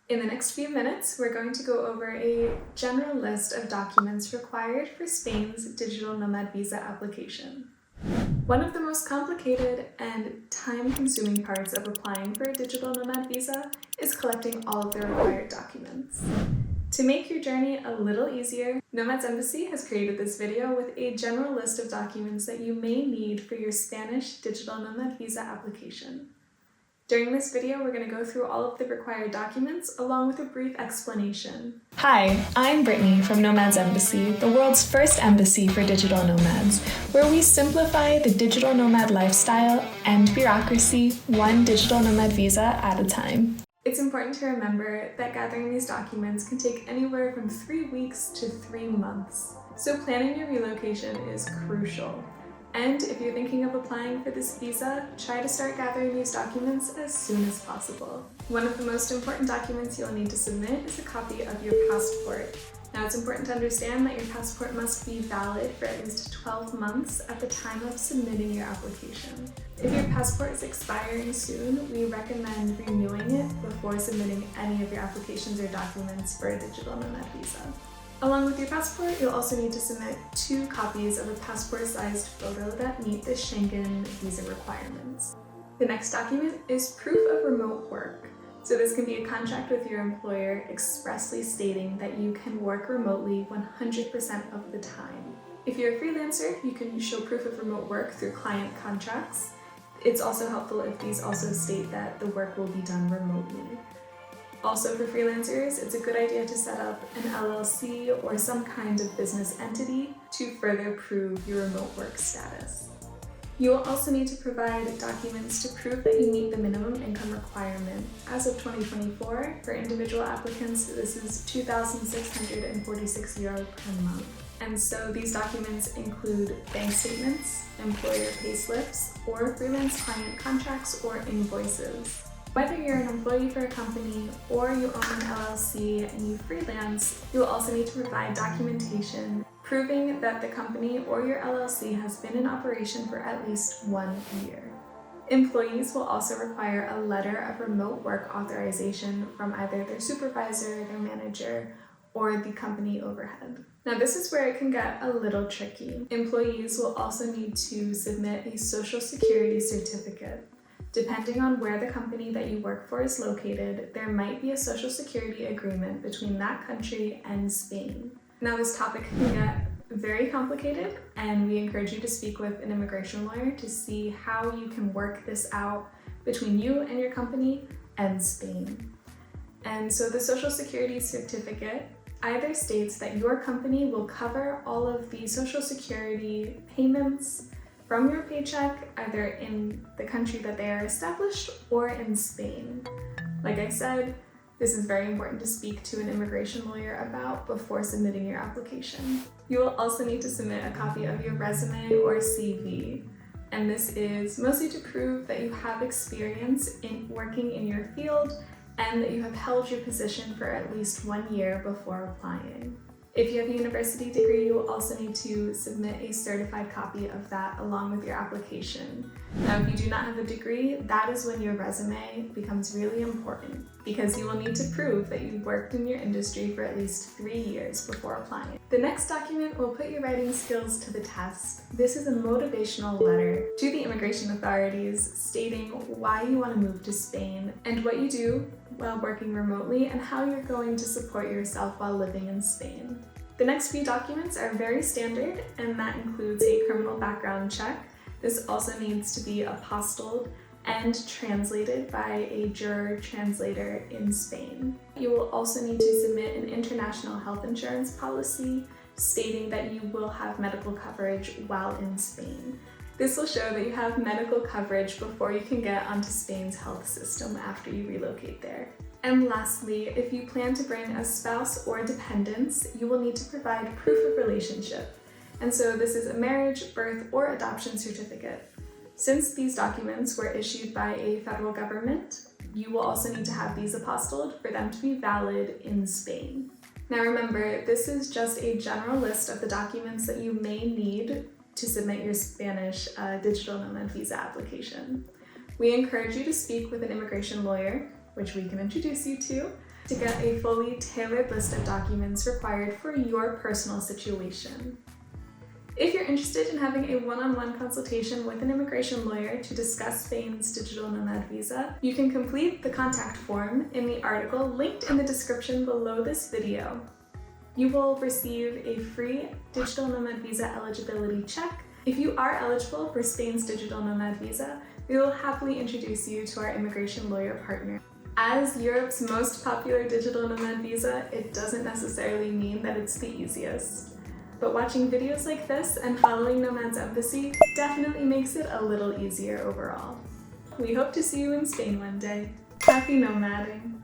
In the next few minutes, we're going to go over a general list of documents required for Spain's digital nomad visa application. One of the most complicated and time-consuming parts of applying for a digital nomad visa is collecting all of the required documents. To make your journey a little easier, Nomad's Embassy has created this video with a general list of documents that you may need for your Spanish digital nomad visa application. During this video, we're going to go through all of the required documents along with a brief explanation. Hi, I'm Brittany from Nomad's Embassy, the world's first embassy for digital nomads, where we simplify the digital nomad lifestyle and bureaucracy one digital nomad visa at a time. It's important to remember that gathering these documents can take anywhere from 3 weeks to 3 months, so planning your relocation is crucial. And if you're thinking of applying for this visa, try to start gathering these documents as soon as possible. One of the most important documents you'll need to submit is a copy of your passport. Now, it's important to understand that your passport must be valid for at least 12 months at the time of submitting your application. If your passport is expiring soon, we recommend renewing it before submitting any of your applications or documents for a digital nomad visa. Along with your passport, you'll also need to submit 2 copies of a passport-sized photo that meet the Schengen visa requirements. The next document is proof of remote work. So this can be a contract with your employer expressly stating that you can work remotely 100% of the time. If you're a freelancer, you can show proof of remote work through client contracts. It's also helpful if these also state that the work will be done remotely. Also for freelancers, it's a good idea to set up an LLC or some kind of business entity to further prove your remote work status. You will also need to provide documents to prove that you meet the minimum income requirement. As of 2024, for individual applicants, this is €2,646 per month. And so these documents include bank statements, employer payslips, or freelance client contracts or invoices. Whether you're an employee for a company or you own an LLC and you freelance, you will also need to provide documentation proving that the company or your LLC has been in operation for at least 1 year. Employees will also require a letter of remote work authorization from either their supervisor, their manager, or the company overhead. Now, this is where it can get a little tricky. Employees will also need to submit a Social Security certificate. Depending on where the company that you work for is located, there might be a Social Security agreement between that country and Spain. Now, this topic can get very complicated, and we encourage you to speak with an immigration lawyer to see how you can work this out between you and your company and Spain. And so the Social Security certificate either states that your company will cover all of the Social Security payments from your paycheck, either in the country that they are established or in Spain. Like I said, this is very important to speak to an immigration lawyer about before submitting your application. You will also need to submit a copy of your resume or CV. And this is mostly to prove that you have experience in working in your field and that you have held your position for at least 1 year before applying. If you have a university degree, you will also need to submit a certified copy of that along with your application. Now, if you do not have a degree, that is when your resume becomes really important because you will need to prove that you worked in your industry for at least 3 years before applying. The next document will put your writing skills to the test. This is a motivational letter to the immigration authorities stating why you want to move to Spain and what you do while working remotely and how you're going to support yourself while living in Spain. The next few documents are very standard, and that includes a criminal background check. This also needs to be apostilled and translated by a juror translator in Spain. You will also need to submit an international health insurance policy stating that you will have medical coverage while in Spain. This will show that you have medical coverage before you can get onto Spain's health system after you relocate there. And lastly, if you plan to bring a spouse or dependents, you will need to provide proof of relationship. And so this is a marriage, birth, or adoption certificate. Since these documents were issued by a federal government, you will also need to have these apostilled for them to be valid in Spain. Now remember, this is just a general list of the documents that you may need to submit your Spanish digital nomad visa application. We encourage you to speak with an immigration lawyer, which we can introduce you to, to get a fully tailored list of documents required for your personal situation. If you're interested in having a one-on-one consultation with an immigration lawyer to discuss Spain's digital nomad visa, you can complete the contact form in the article linked in the description below this video. You will receive a free digital nomad visa eligibility check. If you are eligible for Spain's digital nomad visa, we will happily introduce you to our immigration lawyer partner. As Europe's most popular digital nomad visa, it doesn't necessarily mean that it's the easiest. But watching videos like this and following Nomad's embassy definitely makes it a little easier overall. We hope to see you in Spain one day. Happy nomading!